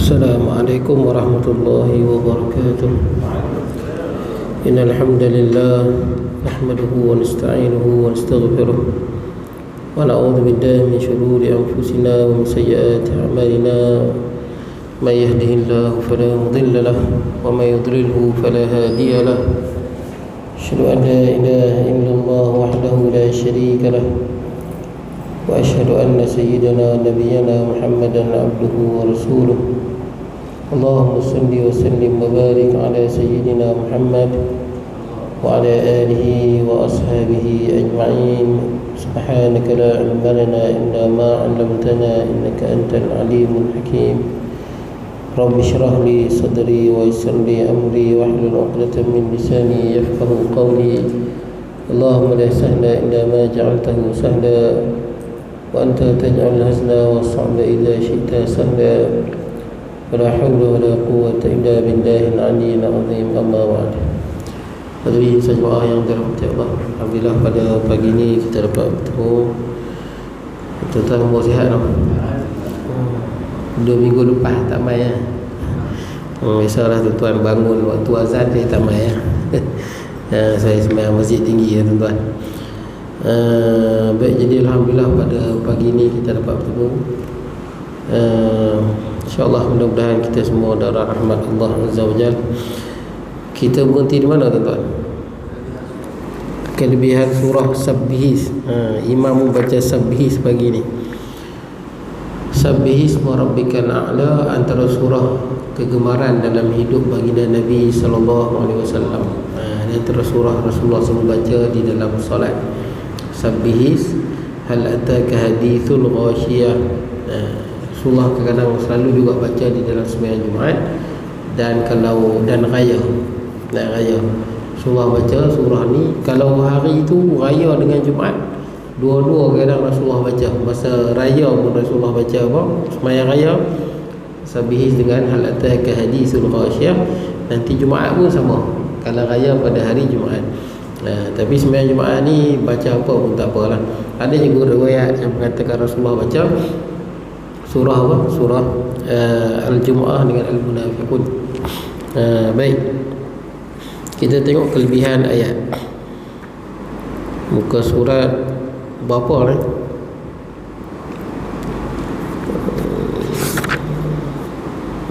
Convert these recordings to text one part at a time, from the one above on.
السلام عليكم ورحمة الله وبركاته. إن الحمد لله نحمده ونستعينه ونستغفره ونعوذ بالله من شرور أنفسنا ومن سيئات أعمالنا. من يهده الله فلا مضل له ومن يضلله فلا هادي له. أشهد أن لا إله إلا الله وحده لا شريك له وأشهد أن سيدنا نبينا محمدا عبده ورسوله. اللهم صل وسلم وبارك على سيدنا محمد وعلى آله وأصحابه أجمعين. سبحانك لا علم لنا إلا ما علمتنا إنك أنت العليم الحكيم. رب اشرح لي صدري ويسر لي أمري واحلل عقدة من لساني يفقه قولي. اللهم لا سهل إلا ما جعلته سهلا وأنت تجعل الحزن والصعب إذا شئت سهلا. ولا حول ولا قوة إلا بالله العلي العظيم. أما بعد. Hadirin sejamaah yang dirahmati Allah, alhamdulillah pada pagi ini kita dapat bertemu. Tuan-tuan mau sihat tak? 2 minggu lepas tak mai ya. Biasalah tuan-tuan bangun waktu azan saya tak mai ya. Saya sembahyang masjid tinggi ya tuan-tuan. Baik, jadi alhamdulillah pada pagi ini kita dapat bertemu. InsyaAllah mudah-mudahan kita semua darah rahmat Allah Azza wa Jal. Kita berhenti di mana tuan-tuan? Kelebihan surah Sabbihis. Imam membaca Sabbihis pagi ni. Sabbihis Rabbikal A'la antara surah kegemaran dalam hidup baginda Nabi sallallahu alaihi wasallam. Antara surah Rasulullah SAW baca di dalam solat. Sabbihis hal ataka hadithul ghashiyah. Surah kadang-kadang selalu juga baca di dalam sembahyang Jumaat dan raya. Surah baca surah ni kalau hari itu raya dengan Jumaat, dua-dua kadang Rasulullah baca. Masa raya pun Rasulullah baca apa? Sembahyang raya Sabbihis dengan hal ataka hadithul ghashiyah. Nanti Jumaat pun sama. Kalau raya pada hari Jumaat. Tapi sembahyang Jumaat ni baca apa pun tak apalah. Ada juga riwayat yang mengatakan Rasulullah baca surah apa? Surah Al-Jumu'ah dengan Al-Munafiqun. Baik. Kita tengok kelebihan ayat. Muka surat berapa ni?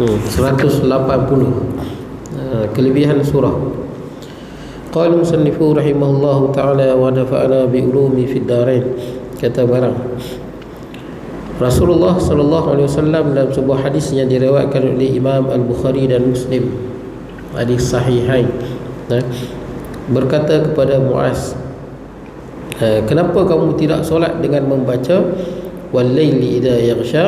Hmm, 180. Kelebihan surah. Qala musannifu rahimahullahu ta'ala wa nafa'ana bi ulumi fid darain. Kata barang Rasulullah sallallahu alaihi wasallam dalam sebuah hadis yang diriwayatkan oleh Imam Al-Bukhari dan Muslim, hadis sahihain, berkata kepada Muaz, kenapa kamu tidak solat dengan membaca wal laili idza yaghsha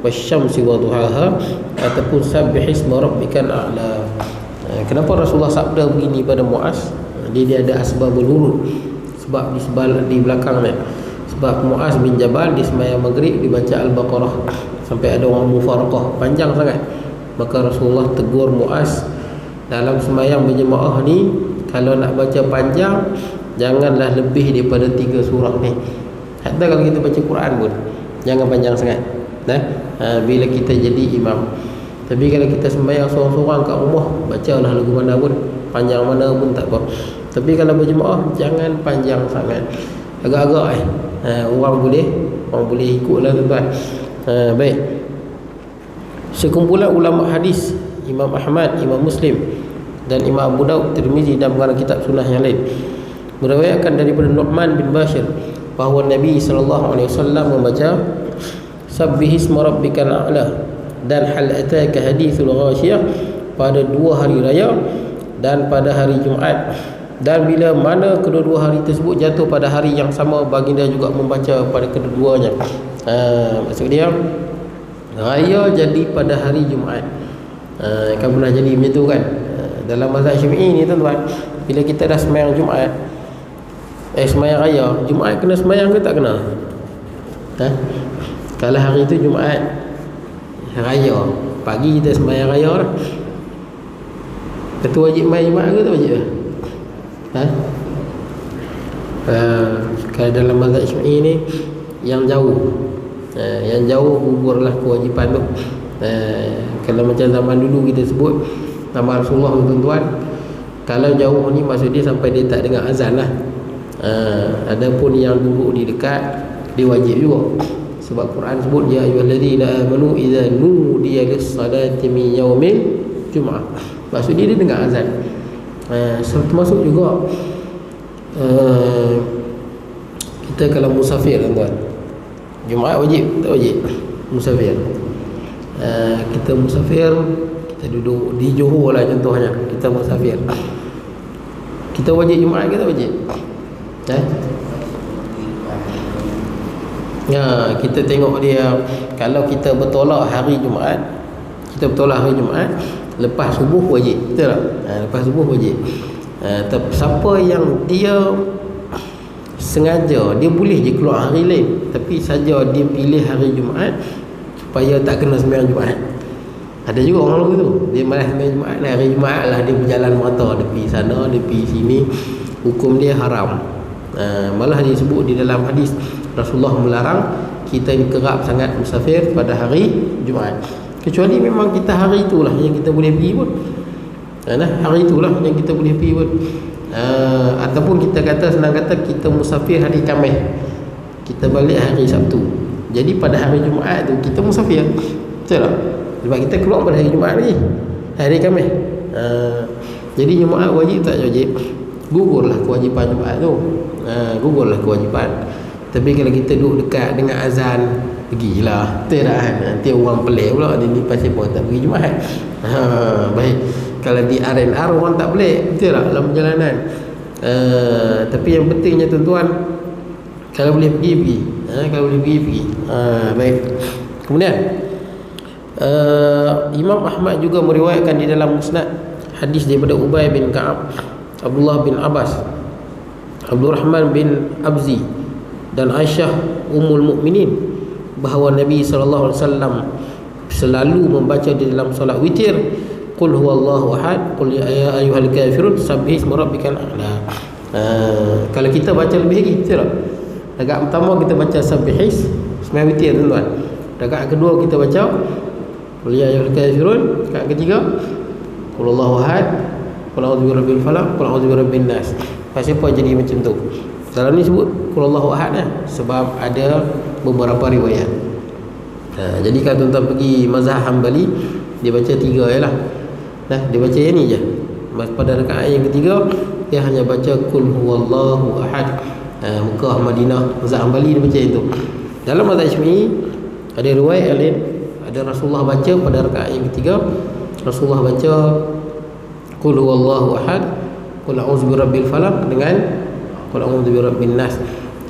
wasyamsi wadhuhaha ataupun sabbihisma rabbikal a'la. Kenapa Rasulullah sabda begini pada Muaz? Dia ada asbabul wurud, sebab di belakang ni. Sebab Muaz bin Jabal di sembahyang maghrib dibaca Al-Baqarah sampai ada orang mufaraqah panjang sangat. Maka Rasulullah tegur Muaz, dalam sembahyang berjemaah ni kalau nak baca panjang janganlah lebih daripada 3 surah ni. Hatta kalau kita baca Quran pun jangan panjang sangat. Bila kita jadi imam. Tapi kalau kita sembahyang seorang-seorang kat rumah, bacalah lagu mana pun, panjang mana pun tak apa. Tapi kalau berjemaah jangan panjang sangat. Agak-agak orang boleh ikutlah tuan-tuan. Baik. Sekumpulan ulama hadis, Imam Ahmad, Imam Muslim dan Imam Abu Daud, Tirmizi dan beberapa kitab sunnah yang lain meriwayatkan daripada Nu'man bin Bashir bahawa Nabi sallallahu alaihi wasallam membaca Sabbihisma rabbikal a'la dan hal ataka hadithul ghashiyah pada 2 hari raya dan pada hari Jumaat. Dan bila mana kedua-dua hari tersebut jatuh pada hari yang sama, baginda juga membaca pada kedua-duanya. Maksud dia raya jadi pada hari Jumaat. Kan pernah jadi macam tu kan? Dalam mazhab Syafi'i ni tuan-tuan, bila kita dah sembahyang Jumaat, sembahyang raya, Jumaat kena sembahyang ke tak kena? Kalau hari itu Jumaat raya, pagi kita sembahyang raya lah. Itu wajib main Jumaat ke tak wajib? Kalau dalam mazhab Syafi'i ni yang jauh, yang jauh gugurlah kewajipan tu. Kalau macam zaman dulu kita sebut nama Rasulullah, tuan-tuan, kalau jauh ni maksud dia sampai dia tak dengar azan lah. Adapun yang duduk di dekat, dia wajib juga, sebab Quran sebut ya ayyuhallazina amanu idza nudiya lis-salati min yaumil jum'ah. Maksud dia dengar azan. Termasuk juga kita kalau musafir, tuan-tuan, Jumaat wajib tak wajib? Musafir, kita musafir, kita duduk di Johor lah contohnya, kita musafir, kita wajib Jumaat ke tak wajib? Kita tengok dia, kalau kita bertolak hari Jumaat, lepas subuh wajib, betul tak? Lepas subuh wajib. Siapa yang dia sengaja, dia boleh je keluar hari lain, tapi saja dia pilih hari Jumaat supaya tak kena sembahyang Jumaat. Ada juga orang begitu, dia malas sembahyang Jumaat, hari Jumaat lah dia berjalan merata, dia pergi sana, dia pergi sini, hukum dia haram. Malah disebut di dalam hadis, Rasulullah melarang kita ni kerap sangat musafir pada hari Jumaat, kecuali memang kita hari itulah yang kita boleh pergi pun. Hari itulah yang kita boleh pergi pun. Ataupun kita kata, senang kata, kita musafir hari Khamis, kita balik hari Sabtu, jadi pada hari Jumaat tu kita musafir, betul tak? Sebab kita keluar pada hari Jumaat lagi, hari Khamis. Jadi Jumaat wajib tak wajib? Gugurlah kewajipan Jumaat tu, gugurlah kewajipan. Tapi kalau kita duduk dekat dengan azan, pergilah, betul tak? Nanti orang pelik pula, ni pasal pun tak pergi Jumaat. Baik, kalau di R&R orang tak boleh, betul tak, dalam perjalanan. Tapi yang pentingnya, tuan-tuan, kalau boleh pergi, kalau boleh pergi. Baik. Kemudian Imam Ahmad juga meriwayatkan di dalam Musnad hadis daripada Ubay bin Ka'ab, Abdullah bin Abbas, Abdul Rahman bin Abzi dan Aisyah Ummul Mukminin bahawa Nabi SAW selalu membaca di dalam solat witir, Qul huwallahu ahad, Qul ya ayyuhal kafirun, sabbih isma rabbikal a'la. Kalau kita baca lebih lagi, betul tak? Rakaat pertama kita baca sabbihis sembahyang witir, tuan-tuan. Rakaat kedua kita baca Qul ya ayyuhal kafirun. Rakaat ketiga Qul huwallahu ahad, Qul a'udzu birabbil falaq, Qul a'udzu birabbin nas. Pasal apa jadi macam tu? Dalam ni sebut Qul huwallahu ahad sebab ada beberapa riwayat. Jadi kalau tuan-tuan pergi mazhab Hambali, dia baca 3 jelah. Dia baca yang ni je. Pada rakaat yang ketiga dia hanya baca Qul huwallahu ahad. Mekah, Madinah, mazhab Hambali dia baca itu. Dalam mazhab Syafi'i ada riwayat yang lain, ada Rasulullah baca pada rakaat yang ketiga, Rasulullah baca Qul huwallahu ahad, Qul a'udzu birabbil falaq dengan Qul a'udzu birabbin nas.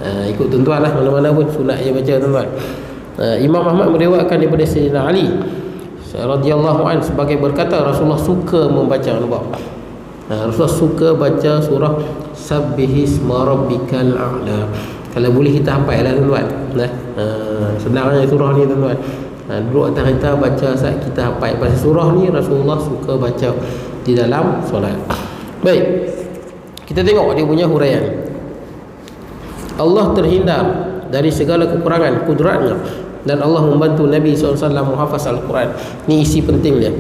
Ikut tuan-tuan lah, mana-mana pun sunat yang baca, tuan-tuan. Imam Ahmad meriwayatkan daripada Sayyidina Ali radhiyallahu anhu sebagai berkata, Rasulullah suka membaca, nampak? Rasulullah suka baca surah Sabbihisma rabbikal a'la. Kalau boleh kita hafal lah, tuan-tuan. Senangnya surah ni, tuan-tuan. Duduk atas kereta baca saat kita hafal. Pasal surah ni Rasulullah suka baca di dalam solat. Baik, kita tengok dia punya huraian. Allah terhindar dari segala kekurangan kudratnya, dan Allah membantu Nabi SAW menghafaz Al-Quran. Ini isi penting dia.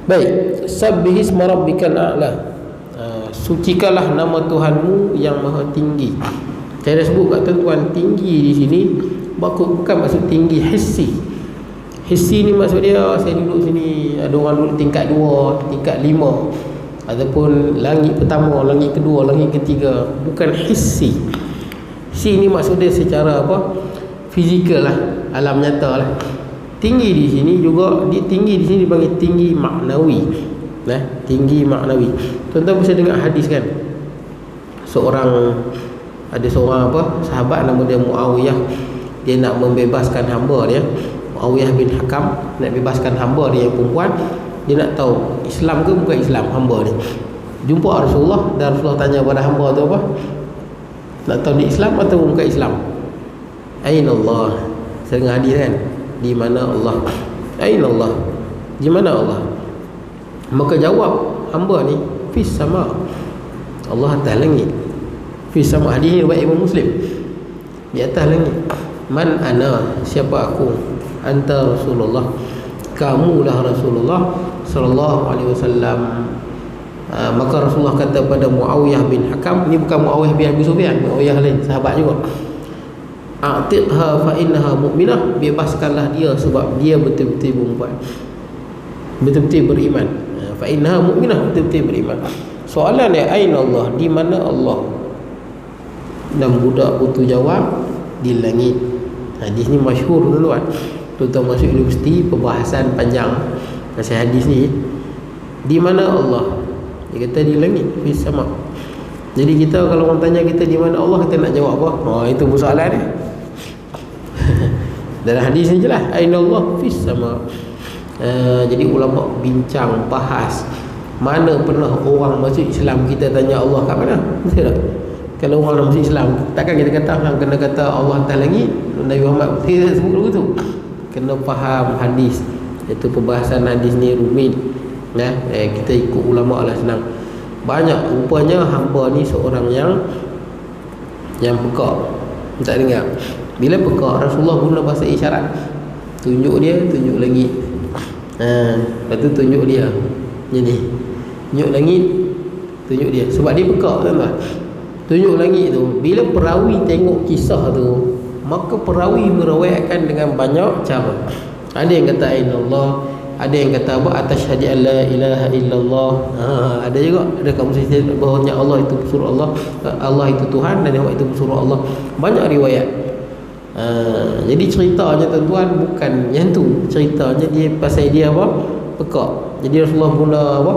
Baik, Sabbihisma rabbikal a'la, sucikanlah nama Tuhanmu yang maha tinggi. Saya dah sebut kat tuan-tuan, tinggi di sini bukan maksud tinggi hissi. Hissi ni maksud dia, saya duduk sini, ada orang duduk tingkat 2, tingkat 5, ataupun langit pertama, langit kedua, langit ketiga. Bukan hissi. Hissi ni maksud dia secara apa? Fizikal lah, alam nyata lah. Tinggi di sini juga, tinggi di sini dipanggil tinggi maknawi. Tinggi maknawi. Tuan-tuan bisa dengar hadis kan? Ada seorang sahabat nama dia Muawiyah. Dia nak membebaskan hamba dia, Muawiyah bin Hakam, nak bebaskan hamba dia yang perempuan. Dia nak tahu Islam ke bukan Islam hamba dia. Jumpa Rasulullah, dan Rasulullah tanya pada hamba tu apa? Nak tahu dia Islam atau bukan Islam? Aina Allah? Saya dengar hadis kan? Di mana Allah? Aina Allah? Di mana Allah? Maka jawab hamba ni, fis sama. Allah atas langit. Fis sama. Hadis ni riwayat Imam Muslim. Di atas langit. Man ana? Siapa aku? Anta Rasulullah. kamulah Rasulullah sallallahu alaihi wasallam. Maka Rasulullah kata pada Muawiyah bin Hakam, ni bukan Muawiyah bin Abi Sufyan, Muawiyah lain, sahabat juga. A'tiqha fa innaha mu'minah, bebaskanlah dia sebab dia betul-betul perempuan, betul-betul beriman. Fa innaha mu'minah, betul-betul beriman. Soalan dia, aina Allah, di mana Allah? Dan budak putu jawab, di langit. Hadis ni masyhur tuan-tuan, terutama masuk universiti, perbahasan panjang pasal hadis ni. Di mana Allah? Dia kata di langit, fis sama. Jadi kita kalau orang tanya kita di mana Allah, kita nak jawab apa? Itu soalan dia. Dalam hadis ni jelas, aina Allah, fis sama. Jadi ulama bincang, bahas, mana pernah orang masuk Islam kita tanya Allah kat mana? Betul tak? Kalau orang nak masuk Islam, takkan kita kata orang kena kata Allah atas langit, Nabi Muhammad tidak sebut begitu. Kena faham hadis. Itu perbahasan hadis ni rumit. Kita ikut ulama lah, senang. Banyak rupanya hamba ni seorang yang pekak, tak dengar. Bila pekak, Rasulullah guna bahasa isyarat, tunjuk dia, tunjuk langit. Lepas tu tunjuk dia jadi tunjuk langit, tunjuk dia. Sebab dia pekak, tuan-tuan. Tunjuk langit tu, bila perawi tengok kisah tu, maka perawi meriwayatkan dengan banyak cara. Ada yang kata aina Allah, ada yang kata apa, atasyhadu an la ilaha illallah. Ada juga, ada kaum mesti bahawa Allah itu suruh Allah, Allah itu Tuhan dan Muhammad itu suruh Allah. Banyak riwayat. Jadi ceritanya tuan-tuan bukan yang tu. Ceritanya dia pasal dia apa? Pekak. Jadi Rasulullah guna apa?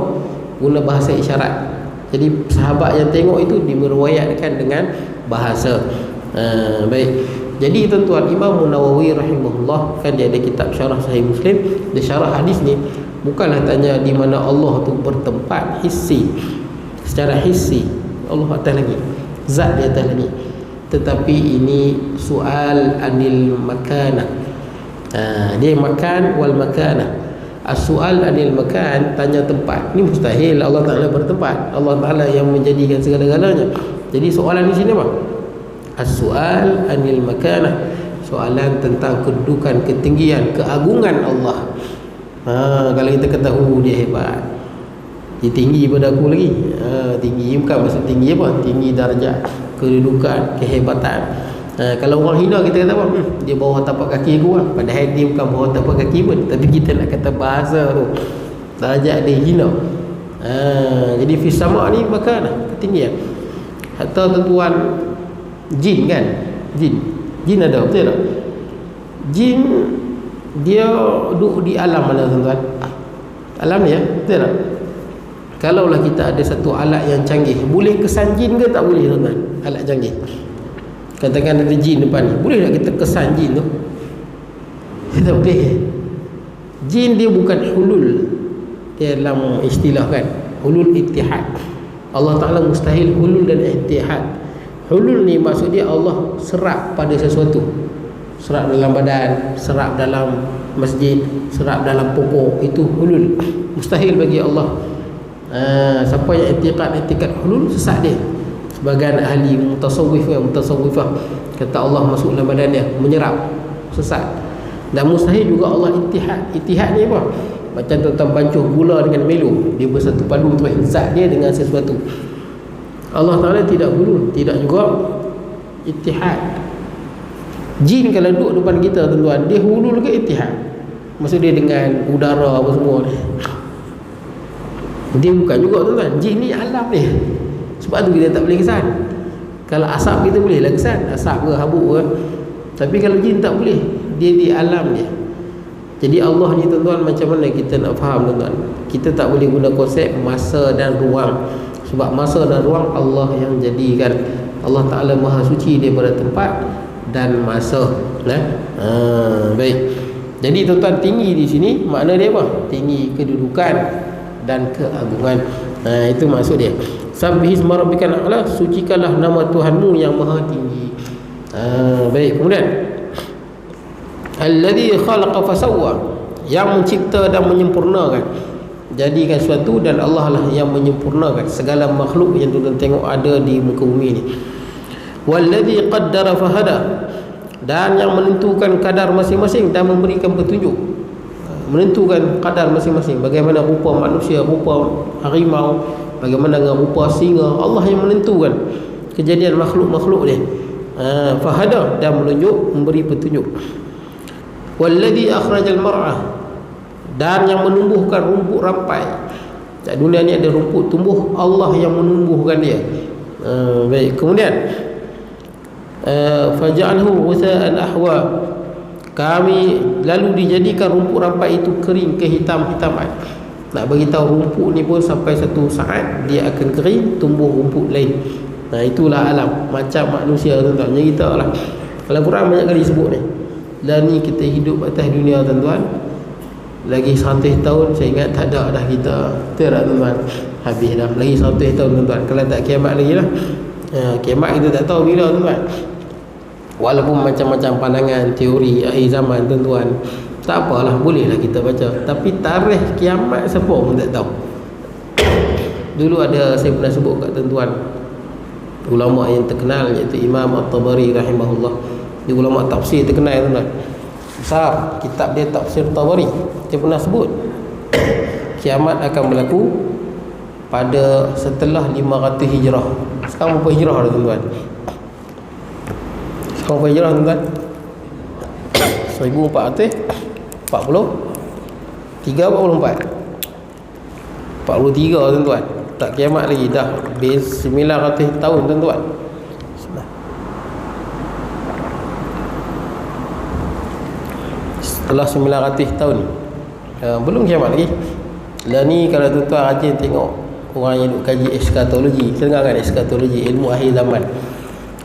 Guna bahasa isyarat. Jadi sahabat yang tengok itu dimeriwayatkan dengan bahasa. Baik. Jadi tuan-tuan, Imam Nawawi rahimahullah, kan dia ada kitab syarah Sahih Muslim. Dia syarah hadis ni bukanlah tanya di mana Allah tu bertempat hissi, secara hissi Allah atas langit, zat di atas langit, tetapi ini soal anil makanah. Dia makan wal makanah. As-soal anil makan, tanya tempat. Ini mustahil Allah Ta'ala bertempat. Allah Ta'ala yang menjadikan segala-galanya. Jadi soalan di sini apa? As-soal anil makanah, soalan tentang kedudukan, ketinggian, keagungan Allah. Kalau kita ketahui dia hebat, dia tinggi daripada aku lagi. Tinggi bukan maksud tinggi apa? Tinggi darjat, kedudukan, kehebatan. Kalau orang hina kita kata apa? Dia bawah tapak kaki aku lah. Padahal dia bukan bawah tapak kaki pun, tapi kita nak kata bahasa tu, darjat dia hina. Jadi fis sama ni makanah, ketinggian. Hatta tuan-tuan, jin kan, jin ada, betul tak? Jin dia duduk di alam mana tuan-tuan? Alam ni ya, betul tak? Kalaulah kita ada satu alat yang canggih, boleh kesan jin ke tak boleh tuan-tuan? Alat canggih, katakan ada jin depan ni, boleh tak kita kesan jin tu? Tak boleh. Jin dia bukan hulul, dia dalam istilah kan, hulul ittihad. Allah Ta'ala mustahil hulul dan ittihad. Hulul ni maksud dia Allah serap pada sesuatu, serap dalam badan, serap dalam masjid, serap dalam pokok, itu hulul. Mustahil bagi Allah. Siapa yang etikat hulul, sesat dia. Sebagian ahli mutasawwifah kata Allah masuk dalam badan dia, menyerap, sesat. Dan mustahil juga Allah ittihad. Ittihad ni apa? Macam tuan-tuan bancuh gula dengan melo, dia bersatu padu terus zat dia dengan sesuatu. Allah Ta'ala tidak hulul, tidak juga ittihad. Jin kalau duduk depan kita tuan-tuan, dia hulul ke ittihad? Maksud dia dengan udara apa semua ni? Dia bukan juga tuan-tuan. Jin ni alam ni. Sebab tu kita tak boleh kesan. Kalau asap kita boleh lah kesan, asap ke habuk ke. Tapi kalau jin tak boleh, dia di alam dia. Jadi Allah ni tuan-tuan, macam mana kita nak faham tuan-tuan? Kita tak boleh guna konsep masa dan ruang. Sebab masa dan ruang Allah yang jadikan. Allah Ta'ala maha suci daripada tempat dan masa. Baik. Jadi tuan-tuan, tinggi di sini makna dia apa? Tinggi kedudukan dan keagungan. Itu maksud dia. Sabbihisma rabbikal a'la, sucikanlah nama Tuhanmu yang maha tinggi. Baik, kemudian alladzi khalaqa fasawwa, yang mencipta dan menyempurnakan, jadikan sesuatu, dan Allah lah yang menyempurnakan segala makhluk yang tuan-tuan tengok ada di muka bumi ni. Walladzi qaddara fahada, dan yang menentukan kadar masing-masing dan memberikan petunjuk. menentukan kadar masing-masing. Bagaimana rupa manusia, rupa harimau, bagaimana dengan rupa singa, Allah yang menentukan kejadian makhluk-makhluk dia. Fahada, dan menunjuk, memberi petunjuk. Walladhi akhrajal mar'ah, dan yang menumbuhkan rumput rampai. Kat dunia ni ada rumput tumbuh, Allah yang menumbuhkan dia. Baik, kemudian faja'alhu ghutha'an ahwa, kami lalu dijadikan rumput rampai itu kering kehitam-hitaman. Nak bagi tahu rumput ni pun sampai satu saat dia akan kering, tumbuh rumput lain. Itulah alam macam manusia, tuan-tuan. Jadi kita lah, kalau Quran banyak kali sebut ni. Dan ni kita hidup atas dunia, tuan-tuan. Lagi 100 tahun saya ingat tak ada dah kita. Betul tak, tuan-tuan? Habis dah. Lagi 100 tahun, tuan-tuan. Kalau tak kiamat lagi lah. Kiamat kita tak tahu bila, tuan-tuan. Walaupun macam-macam pandangan teori akhir zaman, tuan-tuan, tak apalah, bolehlah kita baca. Tapi tarikh kiamat siapa pun tak tahu. Dulu ada, saya pernah sebut kat tuan-tuan, ulama yang terkenal iaitu Imam At-Tabari rahimahullah. Dia ulama tafsir terkenal, tuan-tuan. Besar kitab dia Tafsir Tabari. Dia pernah sebut kiamat akan berlaku pada setelah 500 hijrah. Sekarang berapa hijrah dah, tuan-tuan? Sekarang berapa hijrah, tuan-tuan? 1443 44, tuan-tuan. Tak kiamat lagi, dah 900 tahun, tuan-tuan. Setelah 900 tahun belum kiamat lagi. Lah ni kalau tuan-tuan rajin tengok orang yang duk kaji eskatologi, dengar kan eskatologi, ilmu akhir zaman.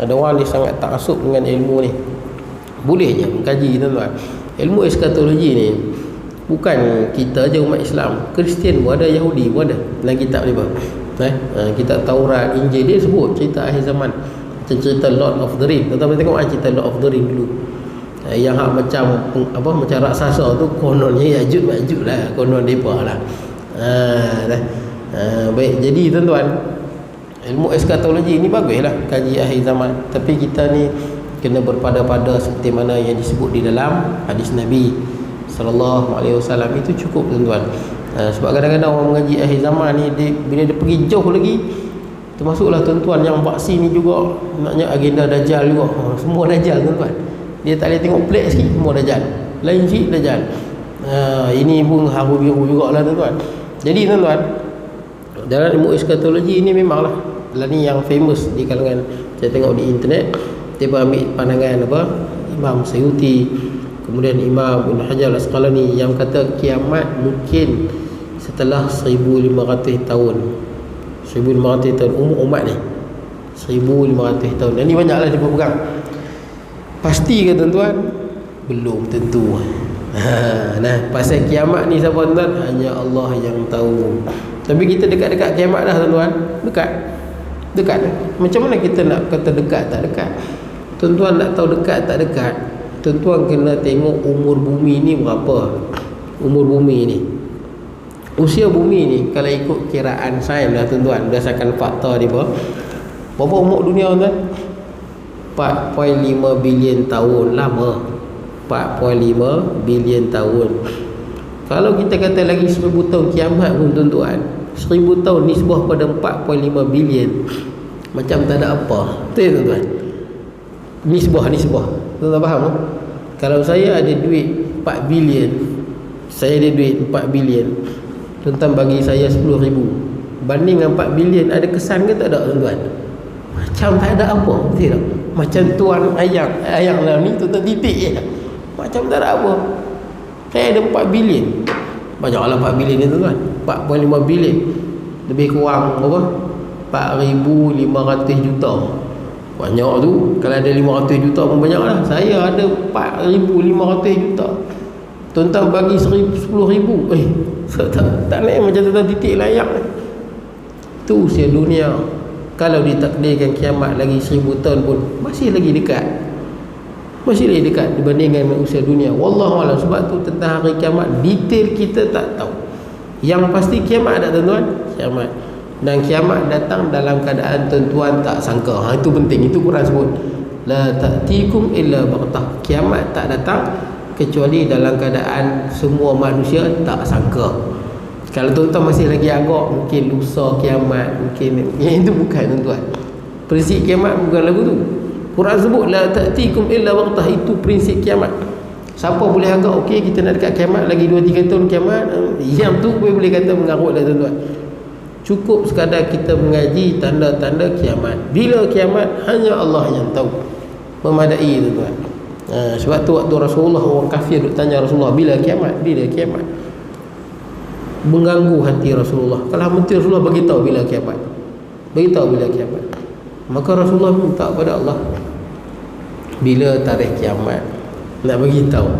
Ada orang dia sangat taksub dengan ilmu ni. Boleh je mengkaji, tuan-tuan. Ilmu eskatologi ni bukan kita je umat Islam, Kristian pun ada, Yahudi pun ada. Dalam kitab dia kitab Taurat, Injil, dia sebut cerita akhir zaman. Macam cerita Lord of the Ring. Tuan-tuan tengok cerita Lord of the Ring dulu. Yang macam macam raksasa tu kononnya Ya'juj Ma'juj lah, konon depa lah. Baik, jadi tuan-tuan, ilmu eskatologi ni baguslah kaji akhir zaman. Tapi kita ni kena berpada-pada seperti mana yang disebut di dalam hadis Nabi sallallahu alaihi wasallam. Itu cukup, tuan-tuan. Sebab kadang-kadang orang mengaji akhir zaman ni bila dia pergi jauh lagi, termasuklah tuan-tuan yang vaksin ni juga naknya agenda Dajjal juga. Semua Dajjal, tuan-tuan. Dia tak boleh tengok pelik sikit, semua Dajjal. Lain sikit Dajjal. Ini pun haru biru jugalah, tuan-tuan. Jadi, tuan-tuan, dalam ilmu eskatologi ini memanglah ni yang famous di kalangan, saya tengok di internet, dia ambil pandangan Imam Suyuti, kemudian Imam Ibn Hajar Al-Asqalani yang kata kiamat mungkin setelah 1500 tahun. 1500 tahun umur umat ni, 1500 tahun. Dan ni banyaklah dia berpegang. Pasti ke, tuan-tuan? Belum tentu. Pasal kiamat ni siapa, tuan-tuan? Hanya Allah yang tahu. Tapi kita dekat-dekat kiamat dah, tuan-tuan. Dekat. Macam mana kita nak kata dekat tak dekat? Tuan-tuan nak tahu dekat tak dekat, tuan-tuan kena tengok umur bumi ni berapa. Umur bumi ni, usia bumi ni kalau ikut kiraan sains lah, tuan-tuan, berdasarkan fakta dia berapa umur dunia, tuan-tuan? 4.5 bilion tahun. Lama. 4.5 bilion tahun. Kalau kita kata lagi 1000 tahun kiamat pun, tuan-tuan, 1000 tahun nisbah pada 4.5 bilion, macam tak ada apa. Betul, tuan-tuan? Nisbah. Tuan-tuan faham tak? Kalau saya ada duit 4 bilion, saya ada duit 4 bilion, tuan-tuan bagi saya 10,000, banding dengan 4 bilion, ada kesan ke tak ada, tuan-tuan? Macam tak ada apa. Betul tak? Macam tuan ayang lah ni, tuan-tuan titik je, macam tak ada apa. Saya ada 4 bilion. Banyaklah 4 bilion ni, tuan-tuan. 4.5 bilion, lebih kurang berapa? 4,500 juta. Banyak tu. Kalau ada 500 juta pun banyak lah. Saya ada 4,500 juta. Tuan-tuan bagi 10,000, tak naik macam tuan-tuan titik layak. Itu usia dunia. Kalau ditakdirkan kiamat lagi 1000 tahun pun masih lagi dekat. Masih lagi dekat dibandingkan dengan usia dunia. Wallahualam. Sebab tu tentang hari kiamat detail kita tak tahu. Yang pasti kiamat ada, tuan-tuan. Kiamat. Dan kiamat datang dalam keadaan tuan-tuan tak sangka. Itu penting. Itu Quran sebut, la ta'tikum illa baghtah. Kiamat tak datang kecuali dalam keadaan semua manusia tak sangka. Kalau tuan-tuan masih lagi agak, mungkin lusa kiamat, mungkin yang itu bukan tuan-tuan. Prinsip kiamat bukan lagu tu. Quran sebut la ta'tikum illa waqtah, itu prinsip kiamat. Siapa boleh agak okey kita nak dekat kiamat lagi 2-3 tahun kiamat, yang tu boleh kata mengarut dah tuan-tuan. Cukup sekadar kita mengaji tanda-tanda kiamat. Bila kiamat hanya Allah yang tahu. Memadai tuan-tuan. Sebab tu waktu Rasulullah, orang kafir duk tanya Rasulullah bila kiamat, bila kiamat, mengganggu hati Rasulullah. Kalau mesti Rasulullah bagi tahu bila kiamat, bagi tahu bila kiamat, maka Rasulullah minta kepada Allah bila tarikh kiamat, nak bagi tahu.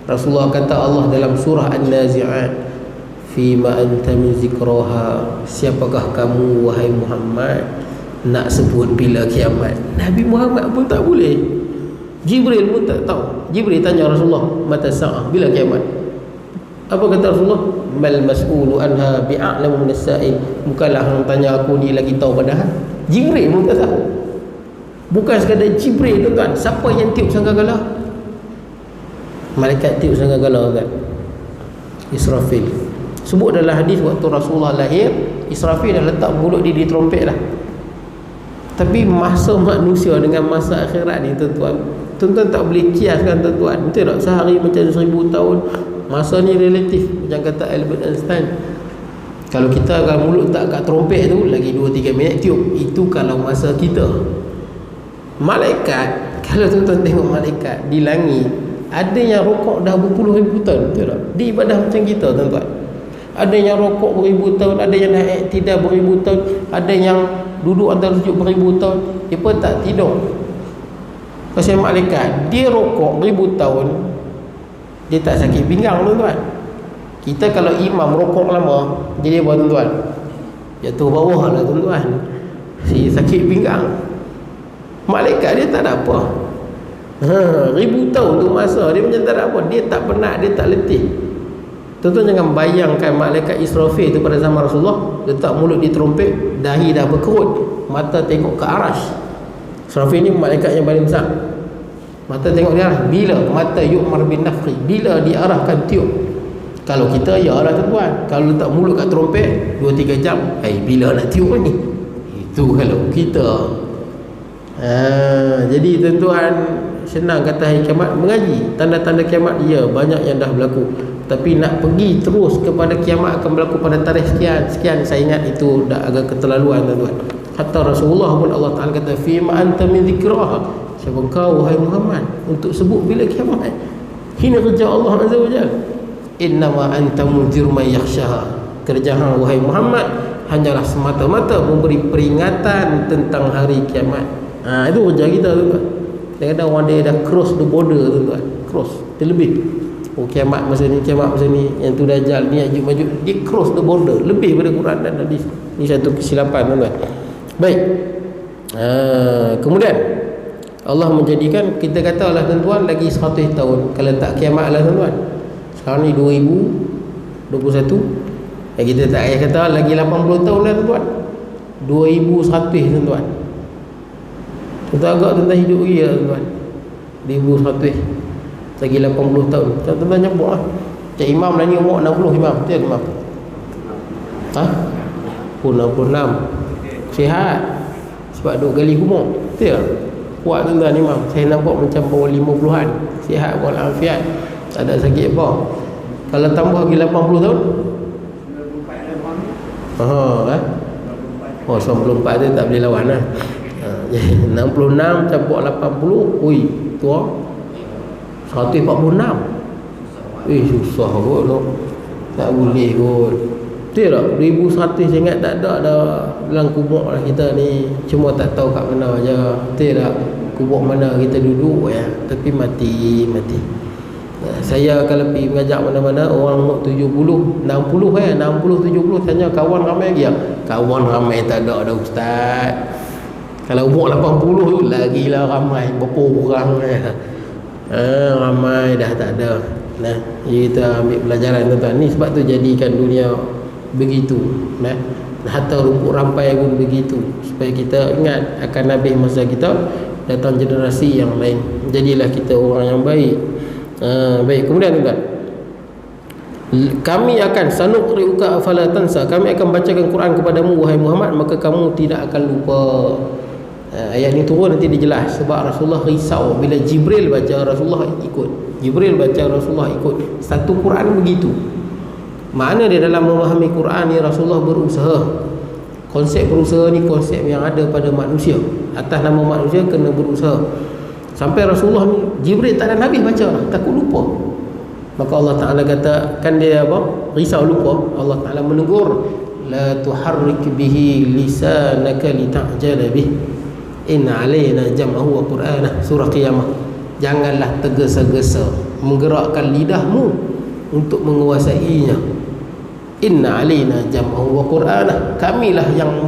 Rasulullah kata Allah dalam surah An-Nazi'at, fima anta min zikraha, siapakah kamu wahai Muhammad nak sebut bila kiamat? Nabi Muhammad pun tak boleh. Jibril pun tak tahu. Jibril tanya Rasulullah, mata sa'ah, bila kiamat? Apa kata Rasulullah? Mal mas'ulu anha bi'a'lamu minas sa'il, bukanlah orang tanya aku ni lagi tahu padahal Jibril pun tak tahu. Bukan sekadar Jibril tuan, siapa yang tiup sangkakala? Malaikat tiup sangkakala kan, Israfil. Sebut dalam hadis waktu Rasulullah lahir, Israfil dah letak mulut dia di trompet dah. Tapi masa manusia dengan masa akhirat ni tuan-tuan tak boleh kiaskan tuan-tuan. Betul tak? Sehari macam 1000 tahun. Masa ni relatif. Macam kata Albert Einstein, kalau kita kalau mulut tak kat trompet tu, lagi 2-3 minit tiup. Itu kalau masa kita. Malaikat, kalau tuan-tuan tengok malaikat di langit, ada yang rokok dah berpuluh ribu tahun. Betul tak? Di ibadah macam kita tuan-tuan. Ada yang rokok beribu tahun, ada yang naik tidak beribu tahun, ada yang duduk antara sujud beribu tahun. Dia pun tak tidur. Pasal malaikat, dia rokok beribu tahun, dia tak sakit pinggang tuan-tuan. Kita kalau imam rokok lama, jadi apa tuan-tuan? Jatuh bawah lah tuan-tuan, si sakit pinggang. Malaikat dia tak ada apa. Ribu tahun tu masa dia macam tak ada apa. Dia tak penat, dia tak letih. Tuan-tuan jangan bayangkan malaikat Israfil tu pada zaman Rasulullah letak mulut di trompet, dahi dah berkerut, mata tengok ke arash. Israfil ni malaikat yang paling besar. Mata tengok dia arah. Bila mata yu'mar bin nafri, bila diarahkan tiup. Kalau kita ya lah tuan-tuan, kalau letak mulut kat trompet 2-3 jam, bila nak tiup ni? Itu kalau kita. Jadi tuan-tuan, senang kata hari kiamat, mengaji tanda-tanda kiamat, ya banyak yang dah berlaku. Tapi nak pergi terus kepada kiamat akan berlaku pada tarikh sekian, saya ingat itu dah agak keterlaluan tuan-tuan. Hatta Rasulullah pun Allah Ta'ala kata, fima anta min zikraha, siapa kau wahai Muhammad untuk sebut bila kiamat? Ini kerja Allah Azza wa Jalla. Innama anta munzir man yakhshaha, kerja hang wahai Muhammad hanyalah semata-mata memberi peringatan tentang hari kiamat. Itu kerja kita tuan-tuan. Kadang-kadang orang dia dah cross the border tuan-tuan, cross, dia lebih. Oh kiamat masa ni, kiamat masa ni, yang tu Dajjal ni, Ya'juj Ma'juj, dia cross the border, lebih pada Quran dan hadis. Ni satu kesilapan tuan-tuan. Baik. Kemudian Allah menjadikan, kita kata lah tuan-tuan lagi 100 tahun kalau tak kiamat lah tuan-tuan. Sekarang ni 2021, kita tak payah kata lagi 80 tahun lah tuan-tuan. 2100 tuan-tuan. Kita agak tuan-tuan hidup lagi lah tuan-tuan. 2100 lagi 80 tahun. Tuan-tuan nyebut lah. Cik Imam dah ni umur 60 Imam. Betul Imam? Pun 66. Sihat. Sebab duk gali kumur. Betul? Kuat tuan-tuan Imam. Saya nampak macam bawah 50-an. Sihat walafiat. Tak ada sakit apa. Kalau tambah lagi 80 tahun? 94 tu tak boleh lawan lah. 66 campur 80. Ui, tua. 146. Susah kot tu. Tak boleh kot. Betul tak? 2100 saya ingat tak ada dalam kubur lah kita ni. Cuma tak tahu kat mana je. Betul tak? Kubur mana kita duduk ya. Tapi mati. Saya kalau pergi mengajak mana-mana, orang umur 70, 60 60, 70, tanya kawan ramai lagi tak? Kawan ramai tak ada dah ustaz. Kalau umur 80 tu lagilah ramai. Berapa orang ramai dah tak ada. Nah, kita ambil pelajaran tuan-tuan ni. Sebab tu jadikan dunia begitu. Nah, hatta rumput rampai pun begitu, supaya kita ingat akan habis masa kita, datang generasi yang lain. Jadilah kita orang yang baik. Baik, kemudian tuan, kami akan sanuqri'uka afala tansa, kami akan bacakan Quran kepadamu wahai Muhammad, maka kamu tidak akan lupa. Ayat ni turun nanti dia jelas sebab Rasulullah risau bila Jibril baca Rasulullah ikut, Jibril baca Rasulullah ikut. Satu Quran begitu. Makna dia dalam memahami Quran ni Rasulullah berusaha. Konsep berusaha ni konsep yang ada pada manusia. Atas nama manusia kena berusaha. Sampai Rasulullah ni Jibril tak ada Nabi baca lah, takut lupa. Maka Allah Ta'ala kata, kan dia apa? Risau lupa. Allah Ta'ala menegur, la tuharrik bihi lisanaka lita'jala bih. Inna alaina jam'ahu wa qur'anah. Surah Qiyamah. Janganlah tergesa-gesa menggerakkan lidahmu untuk menguasainya. Inna alaina jam'ahu wa qur'anah. Kamilah yang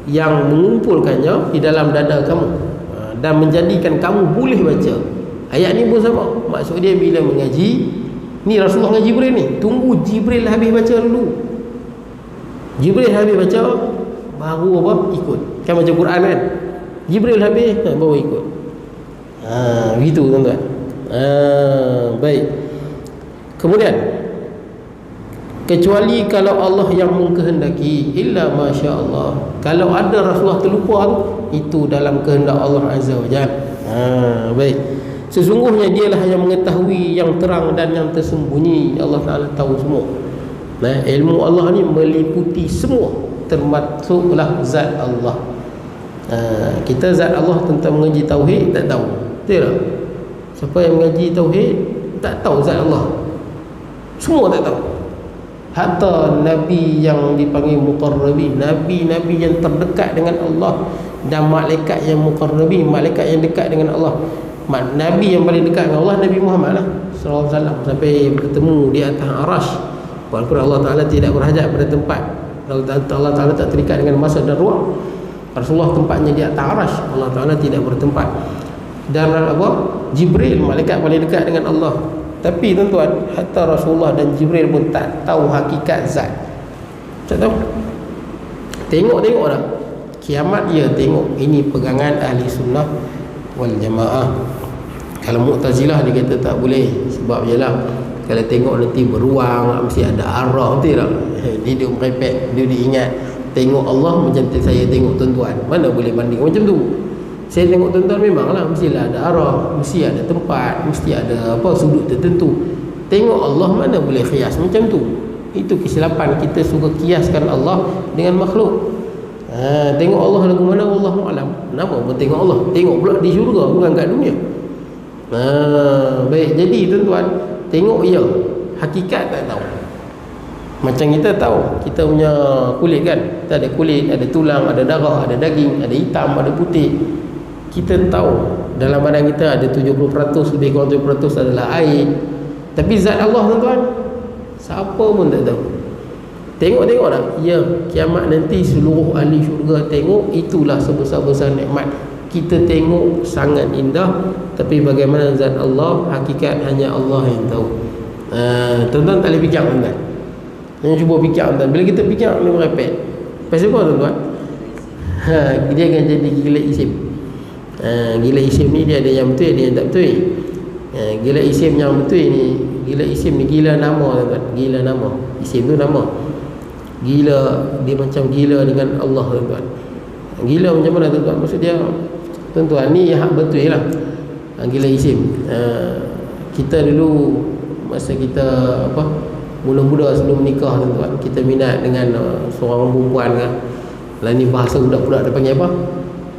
yang mengumpulkannya di dalam dada kamu dan menjadikan kamu boleh baca. Ayat ni pun sama. Maksud dia bila mengaji ni Rasulullah dengan Jibril ni, tunggu Jibril habis baca dulu. Jibril habis baca baru apa? Ikut. Kan baca Quran kan, Jibril habis baru ikut. Begitu tuan-tuan. Baik. Kemudian, kecuali kalau Allah yang mengkehendaki, illa masya Allah. Kalau ada Rasulullah terlupa tu, itu dalam kehendak Allah Azza wa Jalla. Baik. Sesungguhnya dialah yang mengetahui yang terang dan yang tersembunyi. Allah Ta'ala tahu semua. Ilmu Allah ni meliputi semua, termasuklah zat Allah. Kita zat Allah tentang mengaji tauhid tak tahu, betul tak? Siapa yang mengaji tauhid tak tahu zat Allah, semua tak tahu. Hatta Nabi yang dipanggil muqarrabin, Nabi-Nabi yang terdekat dengan Allah, dan malaikat yang muqarrabin, malaikat yang dekat dengan Allah. Nabi yang paling dekat dengan Allah Nabi Muhammad lah sallallahu alaihi wasallam, sampai bertemu di atas arash. Walaupun Allah Ta'ala tidak berhajat pada tempat, Allah Ta'ala tak terikat dengan masa dan ruang. Rasulullah tempatnya di atas arash, Allah Ta'ala tidak bertempat. Dan apa? Jibril, malaikat paling dekat dengan Allah. Tapi tuan-tuan, hatta Rasulullah dan Jibril pun tak tahu hakikat zat. Tak tahu. Tengok-tengok dah. Kiamat dia tengok. Ini pegangan ahli sunnah wal jamaah. Kalau Mu'tazilah dia kata tak boleh, sebab jelah kalau tengok nanti beruang, mesti ada arwah, betul tak? Dia merepek, dia ingat tengok Allah macam saya tengok tuan-tuan. Mana boleh banding macam tu? Saya tengok tuan-tuan memanglah mestilah ada arwah, mesti ada tempat, mesti ada apa sudut tertentu. Tengok Allah mana boleh kias macam tu? Itu kesilapan, kita suka kiaskan Allah dengan makhluk. Tengok Allah lagu mana Allahu alam. Kenapa pun tengok Allah? Tengok pula di syurga, bukan kat dunia. Baik, jadi tuan-tuan, tengok ya, hakikat tak tahu. Macam kita tahu kita punya kulit kan, kita ada kulit, ada tulang, ada darah, ada daging, ada hitam, ada putih. Kita tahu dalam badan kita ada 70%, lebih kurang 70% adalah air. Tapi zat Allah tuan-tuan, siapa pun tak tahu. Tengok-tengok tak? Ya, kiamat nanti seluruh ahli syurga tengok, itulah sebesar-besar nikmat. Kita tengok sangat indah, tapi bagaimana zat Allah, hakikat hanya Allah yang tahu. Tuan-tuan tak boleh fikir tuan-tuan. Jangan cuba fikir tuan-tuan. Bila kita fikir, dia merepek. Pasal apa tuan-tuan? Dia akan jadi gila isim. Gila isim ni dia ada yang betul, ada yang tak betul. Gila isim yang betul ni, gila isim ni gila nama tuan-tuan. Gila nama. Isim tu nama. Gila, dia macam gila dengan Allah tuan-tuan. Gila macam mana tuan-tuan? Maksud dia, tuan-tuan, ni hak betul lah. Gila isim. Kita dulu masa kita apa, muda-muda sebelum nikah tuan-tuan, kita minat dengan seorang perempuan kan. Lah ni bahasa budak-budak dia panggil apa?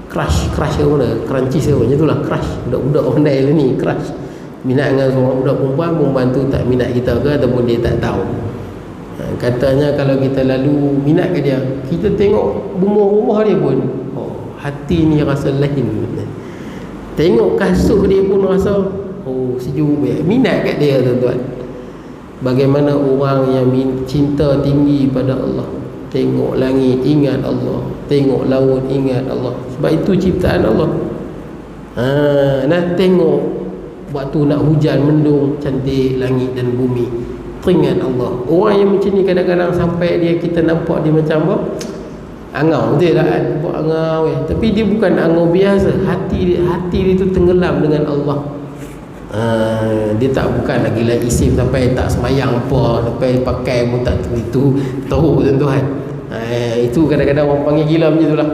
Crush ke mana? Crunchies ke macam itulah, crush. Budak-budak ondai lah ni, crush. Minat dengan seorang budak perempuan tu tak minat kita ke ataupun dia tak tahu. Katanya kalau kita lalu minat ke dia, kita tengok rumah-rumah dia pun, hati ni rasa lain. Tengok kasut dia pun rasa sejuk, minat kat dia tuan-tuan. Bagaimana orang yang cinta tinggi pada Allah, tengok langit ingat Allah, tengok laut ingat Allah. Sebab itu ciptaan Allah. Nak tengok waktu nak hujan mendung, cantik langit dan bumi, teringat Allah. Orang yang macam ni kadang-kadang sampai dia, kita nampak dia macam apa, angau, betul tak? Nampak angau tapi dia bukan angau biasa. Hati dia tu tenggelam dengan Allah. Dia tak bukan lagi lah isim sampai tak semayang apa, sampai pakai pun tak itu tahu tuan-tuan. Itu kadang-kadang orang panggil gila macam itulah.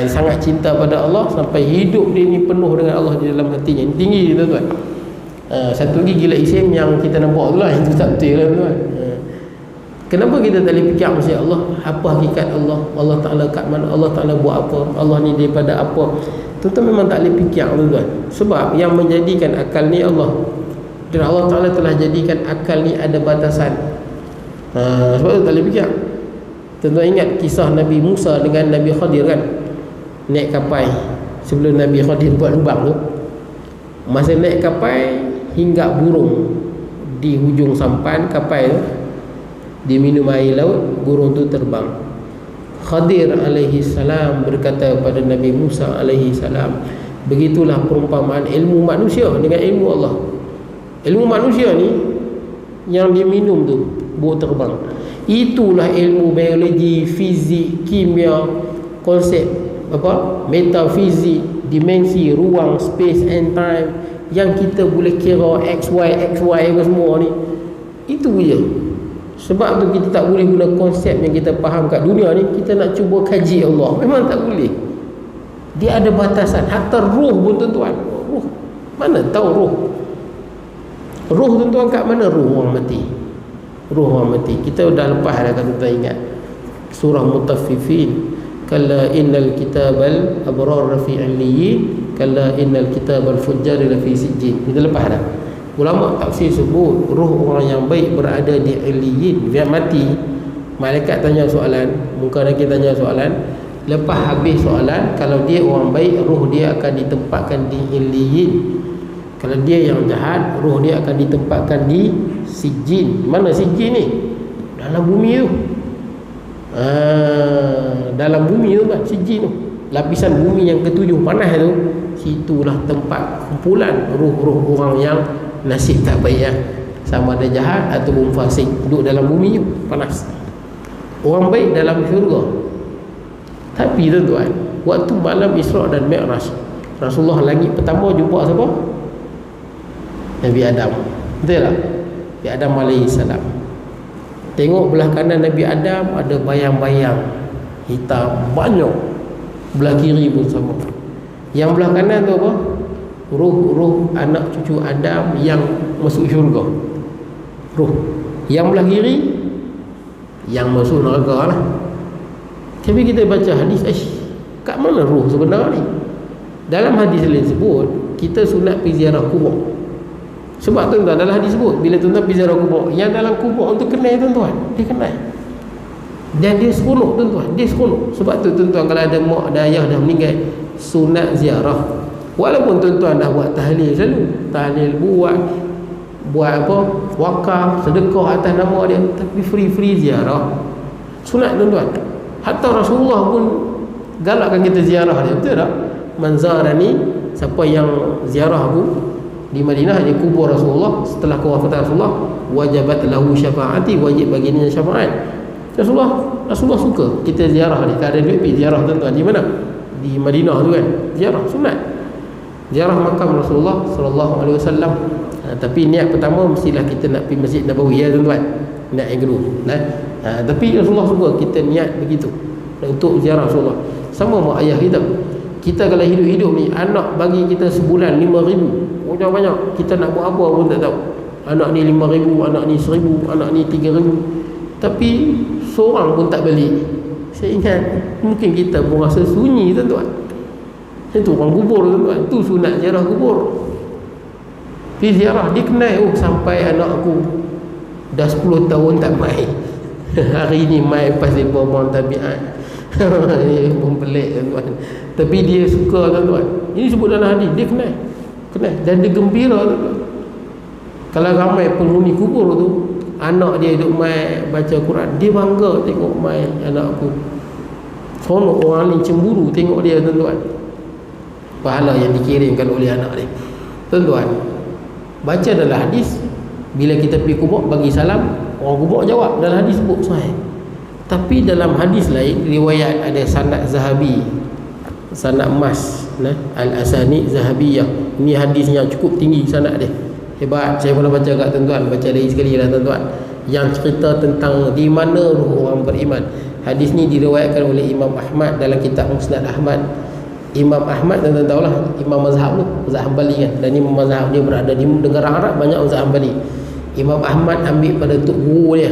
Sangat cinta pada Allah sampai hidup dia ni penuh dengan Allah di dalam hatinya. Ini tinggi tuan-tuan. Satu lagi gila isim yang kita nampak tu lah, itu tak betul lah tuan. Kenapa kita tak boleh fikir mesti Allah? Apa hakikat Allah? Allah Ta'ala kat mana? Allah Ta'ala buat apa? Allah ni daripada apa? Tuan-tuan memang tak boleh fikir tuan-tuan. Sebab yang menjadikan akal ni Allah. Dan Allah Ta'ala telah jadikan akal ni ada batasan. Sebab tu tak boleh fikir. Tuan-tuan ingat kisah Nabi Musa dengan Nabi Khadir kan? Naik kapal sebelum Nabi Khadir buat lubang tu. Masa naik kapal, hinggap burung di hujung sampan kapal tu. Dia minum air laut, burung tu terbang. Khadir alaihi salam berkata kepada Nabi Musa alaihi salam, begitulah perumpamaan ilmu manusia dengan ilmu Allah. Ilmu manusia ni yang dia minum tu, burung terbang. Itulah ilmu biologi, fizik, kimia, konsep apa? Metafizik, dimensi, ruang, space and time yang kita boleh kira XY apa semua ni. Itu je. Sebab tu kita tak boleh guna konsep yang kita faham kat dunia ni. Kita nak cuba kaji Allah, memang tak boleh. Dia ada batasan. Hatta roh pun tuan-tuan, roh, mana tahu roh? Roh tuan-tuan kat mana roh orang mati? Roh orang mati kita dah lepas dah, kalau tuan ingat surah Mutaffifin, kalla innal kitabal abrar rafi aliyyin, kalla innal kitabal fujjar lafi sijjin. Kita lepas dah. Ulama tafsir sebut roh orang yang baik berada di Illiyin. Dia mati, malaikat tanya soalan, muka lagi tanya soalan. Lepas habis soalan, kalau dia orang baik, roh dia akan ditempatkan di Illiyin. Kalau dia yang jahat, roh dia akan ditempatkan di Sijjin. Mana Sijjin ni? Dalam bumi tu. Dalam bumi tu kan Sijjin tu, lapisan bumi yang ketujuh panas tu. Situlah tempat kumpulan roh-roh orang yang nasib tak baik ya. Sama ada jahat ataupun fasik, duduk dalam bumi tu panas. Orang baik dalam syurga. Tapi tuan-tuan, waktu malam Isra' dan Mi'raj, Rasulullah langit pertama jumpa siapa? Nabi Adam. Betul tak? Nabi Adam alaihi salam. Tengok belah kanan Nabi Adam ada bayang-bayang hitam banyak. Belah kiri pun sama. Yang belah kanan tu apa? Roh-roh anak cucu Adam yang masuk syurga. Roh. Yang belah kiri yang masuk neraka lah. Tapi kita baca hadis, kat mana roh sebenar ni? Dalam hadis lain sebut kita sunat pergi ziarah kubur. Sebab tuan-tuan dalam hadis sebut, bila tuan-tuan pergi ziarah kubur, yang dalam kubur tu kenal tuan-tuan, dia kenal. Dan dia seronok tuan-tuan, dia seronok. Sebab tu tuan-tuan kalau ada mak dan ayah dah meninggal, sunat ziarah. Walaupun tuan-tuan dah buat tahlil selalu, tahlil buat apa, wakaf, sedekah atas nama dia, tapi free ziarah. Sunat tuan-tuan. Hatta Rasulullah pun galakkan kita ziarah dia, betul tak? Manzarani, siapa yang ziarah aku di Madinah, di kubur Rasulullah setelah kewafatan Rasulullah, wajabat lahu syafaati, wajib baginya syafaat. Rasulullah suka kita ziarah dia. Kalau ada duit pergi ziarah tuan-tuan. Di mana? Di Madinah tu kan, ziarah sunat, ziarah makam Rasulullah sallallahu alaihi wasallam. Tapi niat pertama mestilah kita nak pergi Masjid Nabawi ya tuan-tuan. Niat yang kedua. Tapi Rasulullah suka kita niat begitu untuk ziarah Rasulullah. Sama mak ayah kita. Kita kalau hidup-hidup ni, anak bagi kita sebulan 5,000, udah banyak. Kita nak buat apa pun tak tahu. Anak ni 5,000, anak ni 1,000, anak ni 3,000. Tapi seorang pun tak beli. Saya ingat mungkin kita pun rasa sunyi tuan-tuan. Itu orang kubur tuan-tuan. Itu sunat ziarah kubur. Pergi ziarah, dia kenal, sampai anak aku dah 10 tahun tak main. Hari ni main pasal buang tabiat. Ini pun pelik tuan-tuan. Tapi dia suka tuan-tuan. Ini sebut dalam hadis, dia kenal. Dan dia gembira tuan-tuan. Kalau ramai penghuni kubur tu, anak dia duduk main baca Quran, dia bangga tengok main anak aku. Seronok orang ni cemburu tengok dia tuan-tuan. Pahala yang dikirimkan oleh anak dia. Tuan-tuan, baca dalam hadis, bila kita pergi kubur bagi salam, orang kubur jawab. Dalam hadis sebut sahih. Tapi dalam hadis lain, riwayat ada sanad Zahabi, sanad emas, nah, al-asani zahabiyah. Ini hadis yang cukup tinggi sanad dia, hebat. Saya pernah baca kat tuan-tuan, baca lagi sekali lah tuan-tuan, yang cerita tentang di mana ruh orang beriman. Hadis ni diriwayatkan oleh Imam Ahmad dalam kitab Musnad Ahmad. Imam Ahmad, tuan-tuan tahulah, imam mazhab tu, mazhab Hanbali kan, dan imam mazhab dia berada di negara Arab, banyak mazhab Hanbali. Imam Ahmad ambil pada tok guru dia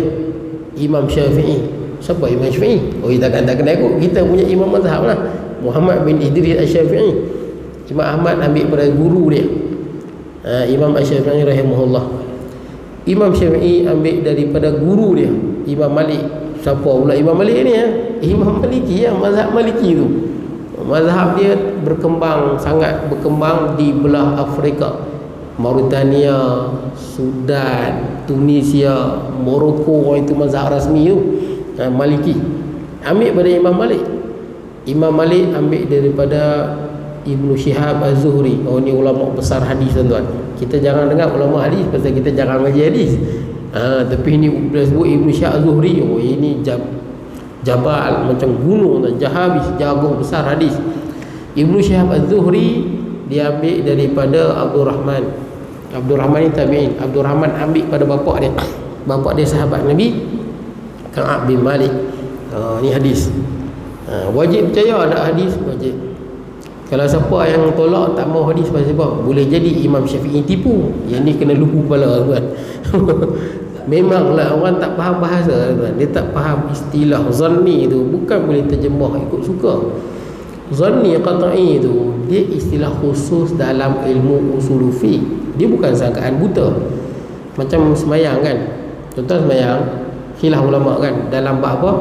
Imam Syafi'i. Siapa Imam Syafi'i? Oh, kita tak kenal kot, kita punya imam mazhab lah, Muhammad bin Idris Asy-Syafi'i. Imam Ahmad ambil pada guru dia, Imam Asy-Syafi'i rahimahullah. Imam Syafi'i ambil daripada guru dia Imam Malik. Siapa pula Imam Malik ni? Imam Maliki, yang mazhab Maliki tu. Mazhab dia sangat berkembang di belah Afrika, Mauritania, Sudan, Tunisia, Morocco. Itu mazhab rasmi tu, Maliki. Ambil pada Imam Malik. Imam Malik ambil daripada Ibnu Syihab Az-Zuhri. Oh, ni ulama besar hadis tuan-tuan. Kita jangan dengar ulama hadis pasal kita jarang baca hadis. Tapi ni bila sebut Ibnu Syihab Az-Zuhri, oh ini jabal macam gunung, jahabis, jago besar hadis. Ibnu Syihab Az-Zuhri dia ambil daripada Abdurrahman ni tabi'in. Abdurrahman ambil pada bapak dia. Bapak dia sahabat Nabi, Ka'ab bin Malik. Ni hadis. Wajib percaya ada hadis, wajib. Kalau siapa yang tolak tak mau hadis pasal apa, boleh jadi Imam Syafi'i tipu. Yang ni kena lupu kepala tuan. Memanglah orang tak faham bahasa tuan, dia tak faham istilah zanni tu, bukan boleh terjemah ikut suka. Zanni qat'i tu dia istilah khusus dalam ilmu usul fiqh. Dia bukan sangkaan buta. Macam semayang kan, contoh semayang, khilaf ulama kan dalam bab apa.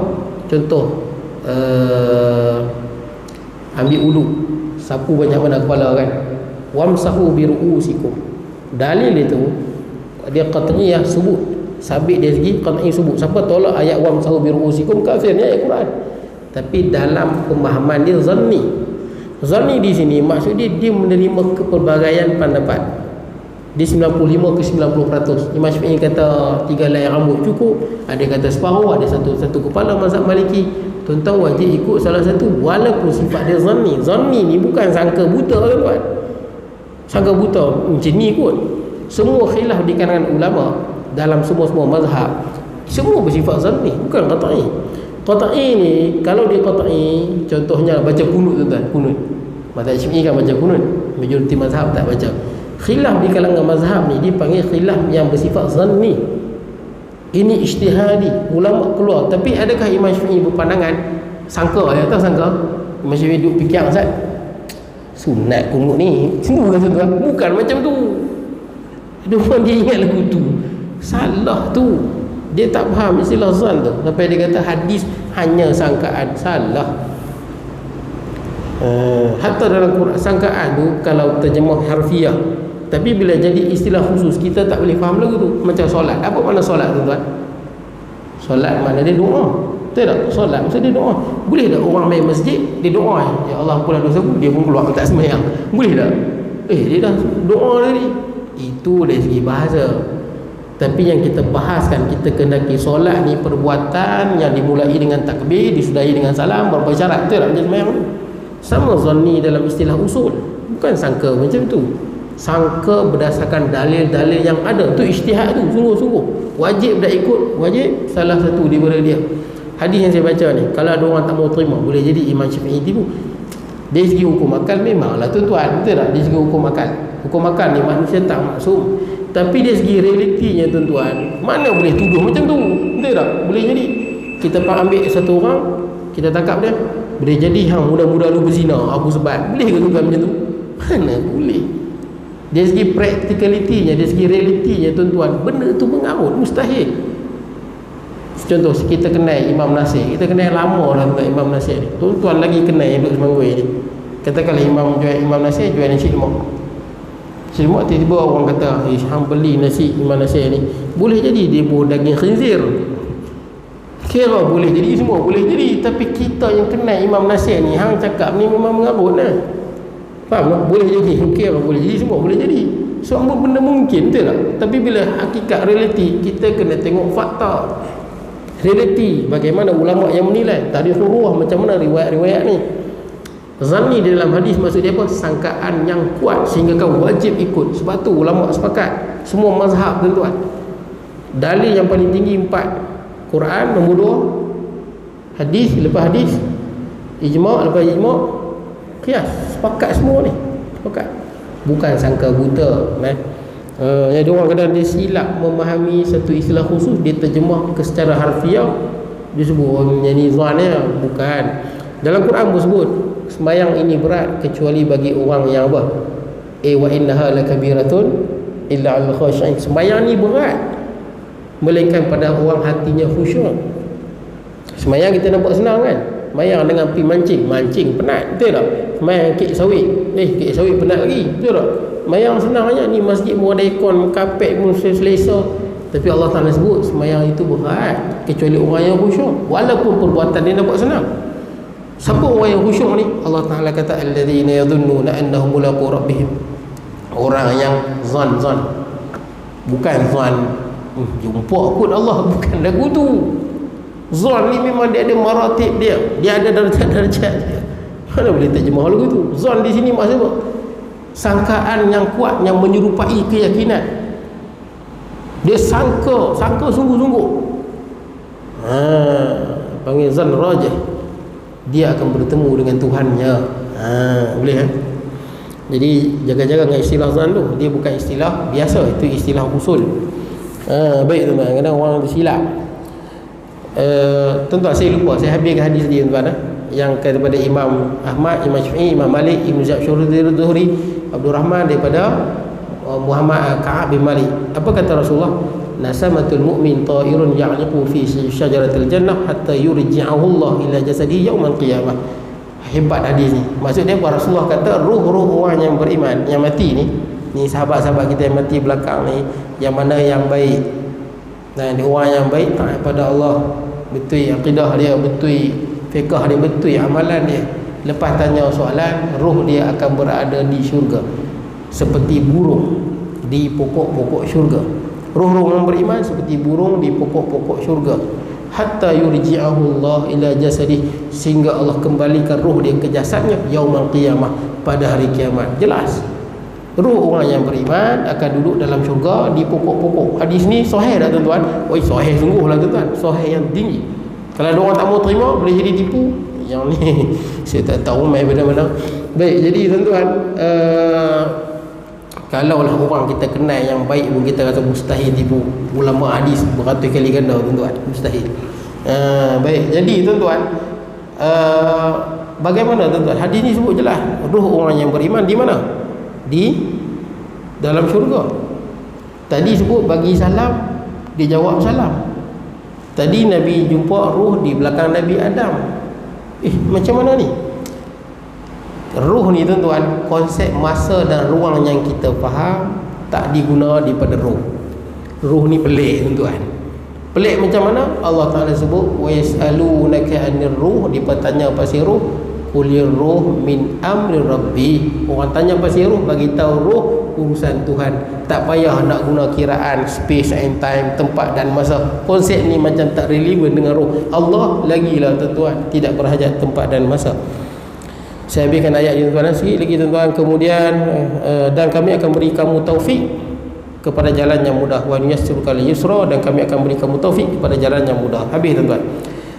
Contoh ambil wudu, sapu banyak mana kepala kan, wamsahu bi ru'usikum. Dalil itu dia qat'iyah sebut, sabit dari segi qat'i sebut. Siapa tolak ayat wamsahu bi ru'usikum, kafirnya ayat Quran. Tapi dalam pemahaman dia zanni. Zanni di sini maksud dia menerima kepelbagaian pendapat. Dia 95 ke 90%. Imam Syafi'i kata 3 helai rambut cukup, ada kata separuh, ada satu kepala mazhab Maliki. Tuan-tuan wajib ikut salah satu walaupun sifat dia zanni. Zanni ni bukan sangka buta tuan-tuan. Sangka buta macam ni kot. Semua khilaf di kalangan ulama dalam semua mazhab, semua bersifat zanni, bukan qat'i. Qat'i ni kalau dia qat'i, contohnya baca kunut tuan-tuan, kunut. Mazhab Syafi'i kan baca kunut, majoriti mazhab tak baca. Khilaf di kalangan mazhab ni dipanggil khilaf yang bersifat zanni. Ini ijtihadi, ulama keluar. Tapi adakah Imam Syafi'i berpandangan sangka ya, tak sangka? Imam Syafi'i duduk fikir Ustaz, sunat kunut ni semua kan tuan-tuan, bukan macam tu. Dia ingat lagu tu, salah tu. Dia tak faham istilah zan tu. Sampai dia kata hadis hanya sangkaan, salah. Hatta dalam Quran sangkaan tu kalau terjemah harfiah, tapi bila jadi istilah khusus kita tak boleh faham lagu tu. Macam solat, apa makna solat tuan-tuan? Solat mana dia doa, betul tak? Solat maksud dia doa. Boleh tak orang main masjid dia doa, ya Allah ampunlah dosaku, dia pun keluar tak sembahyang? Boleh tak? Dia dah doa tadi. Itu dari segi bahasa. Tapi yang kita bahaskan, kita kendaki solat ni perbuatan yang dimulai dengan takbir, disudahi dengan salam, berapa syarat, betul tak? Macam sembahyang tu sama zanni dalam istilah usul, bukan sangka macam tu. Sangka berdasarkan dalil-dalil yang ada, tu ijtihad tu, sungguh-sungguh wajib dah ikut, wajib salah satu daripada dia. Hadis yang saya baca ni, kalau ada orang tak mau terima, boleh jadi Imam Syafi'i tipu. Dari segi hukum akal memanglah tuan-tuan, betul tak? Dari segi hukum akal ni manusia tak maksum. Tapi dari segi realitinya tuan-tuan, mana boleh tuduh macam tu, betul tak? Boleh jadi kita ambil satu orang, kita tangkap dia, boleh jadi hang muda-muda lu berzina, aku sebat, boleh ke tuan macam tu? Mana boleh. Dari segi practicality-nya, dari segi realitinya tuan-tuan, benda tu mengarut, mustahil. Contoh kita kenal Imam Nasir, kita kenal lama dah tentang Imam Nasir ni. Tuan-tuan lagi kenal yang duduk Semangui ni. Katakanlah Imam Nasir jual nasi lemak. Nasi lemak tiba-tiba orang kata, hang beli nasi Imam Nasir ni, boleh jadi dia buat daging khinzir. Kira boleh jadi, semua boleh jadi. Tapi kita yang kenal Imam Nasir ni, hang cakap ni memang mengarut lah. Faham tak? Boleh jadi, kira boleh jadi, semua boleh jadi. Semua benda mungkin, betul tak? Tapi bila hakikat realiti, kita kena tengok fakta realiti, bagaimana ulama yang menilai. Tarikh Ruwah macam mana riwayat-riwayat ni. Zan ni di dalam hadis maksud dia apa? Sangkaan yang kuat sehingga kau wajib ikut. Sebab tu ulama sepakat, semua mazhab tuan-tuan, dalil yang paling tinggi 4: Quran, nombor 2 hadis, lepas hadis ijma', lepas ijma' qiyas. Sepakat semua ni, sepakat. Bukan sangka buta jadi orang kadang dia silap memahami satu istilah khusus, dia terjemah ke secara harfiah, dia sebut yang ni zan ya. Bukan. Dalam Quran pun sebut sembahyang ini berat kecuali bagi orang yang apa? Wa innaha lakabiratun illa 'alal khashi'in. Sembahyang ni berat melainkan pada orang hatinya khusyuk. Sembahyang kita nampak senang kan? Sembahyang dengan pergi mancing penat, betul tak? Sembahyang kek sawit, kek sawit penat lagi, betul tak? Sembahyang senang aja. Ni masjid pun ada aircon, kapet pun selesa. Tapi Allah Ta'ala sebut sembahyang itu berat kecuali orang yang khusyuk, walaupun perbuatan dia nampak senang. Siapa orang yang khusyuk ni? Allah Ta'ala kata alladzina yadhunnuna annahum mulaqu rabbihim. Orang yang zan, bukan zan jumpa kot Allah, bukan lagu tu. Zan ni memang dia ada maratib dia ada darjat-darjat dia. Mana boleh terjemah lagu tu? Zan di sini maksud apa? Sangkaan yang kuat yang menyerupai keyakinan. Dia sangka sungguh-sungguh. Panggil zan rajih. Dia akan bertemu dengan Tuhannya. Boleh kan? Jadi jaga-jaga dengan istilah zan tu. Dia bukan istilah biasa, itu istilah usul. Baik tuan-tuan, kadang orang tersilap. Tuan-tuan, saya lupa, saya habiskan hadis dia tuan-tuan, yang daripada Imam Ahmad, Imam Syafi'i, Imam Malik, Ibn Zuhri, Abdul Rahman daripada Muhammad Ka'ab bin Malik. Apa kata Rasulullah? Nasamatul mu'min ta'irun ya'liqu fi syajaratil jannah hatta yurji'ahu Allah ila jasadihi yaumal qiyamah. Hebat hadis ni. Maksud dia apa? Rasulullah kata ruh-ruh orang yang beriman yang mati ni sahabat-sahabat kita yang mati belakang ni, yang mana yang baik. Nah, dia orang yang baik taat pada Allah, betul akidah dia, betul fiqh dia, betul amalan dia. Lepas tanya soalan, roh dia akan berada di syurga seperti burung di pokok-pokok syurga. Roh-roh yang beriman seperti burung di pokok-pokok syurga. Hatta yurji'ahu Allah ila jasadih, sehingga Allah kembalikan roh dia ke jasadnya yaumul qiyamah, pada hari kiamat. Jelas roh orang yang beriman akan duduk dalam syurga di pokok-pokok. Hadis ni sahih tak tuan-tuan? Oi, sahih sungguh lah tuan-tuan, sahih yang tinggi. Kalau ada orang tak mau terima, boleh jadi tipu. Yang ni saya tak tahu main mana-mana. Baik, jadi tuan-tuan, kalaulah orang kita kenal yang baik pun kita rasa mustahil tipu. Ulama hadis beratus kali ganda tuan-tuan, mustahil. Baik, jadi tuan-tuan, bagaimana tuan-tuan? Hadis ni sebut jelas roh orang yang beriman di mana? Di dalam syurga. Tadi sebut bagi salam, dia jawab salam. Tadi Nabi jumpa roh di belakang Nabi Adam. Macam mana ni? Roh ni tuan-tuan, konsep masa dan ruang yang kita faham tak diguna daripada roh. Roh ni pelik tuan-tuan. Pelik macam mana? Allah Ta'ala sebut wa yas'alunaka 'anir ruh, dia bertanya pasal roh. Qulir ruh min amri rabbi. Orang tanya pasal roh, bagi tahu roh urusan Tuhan. Tak payah nak guna kiraan space and time, tempat dan masa. Konsep ni macam tak relevan dengan roh. Allah lagilah tuan-tuan, tidak berhajat tempat dan masa. Saya habiskan ayat ini tuan-tuan sikit lagi tuan-tuan. Kemudian dan kami akan beri kamu taufik kepada jalan yang mudah, wa yassirka lil yusra, dan kami akan beri kamu taufik kepada jalan yang mudah. Habis tuan-tuan.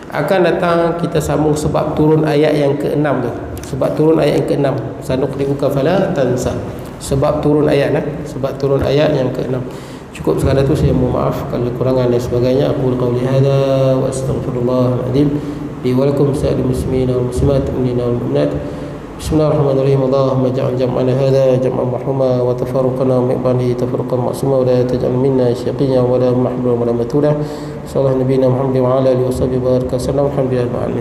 Akan datang kita sambung sebab turun ayat yang ke-6 tu. Sebab turun ayat yang ke-6. Sanuqri'uka fala tansa. Sebab turun ayat sebab turun ayat yang ke-6. Cukup sekadar tu, saya mohon maaf kalau kekurangan dan sebagainya. Aku qauli hadza wa astaghfirullahal azim li wa lakum sa'il muslimina wal muslimat minna wal mu'minat. Bismillahirrahmanirrahim. Allahumma ja'al jam'ana hadza jam'an marhuma wa tafarruqana min ba'dihi tafarruqan ma'suma wa la taj'al minna syaqiyyan wa la mahruman wa la matula. Sallallahu nabiyina Muhammad wa ala alihi wa sahbihi wa baraka sallam. Alhamdulillah.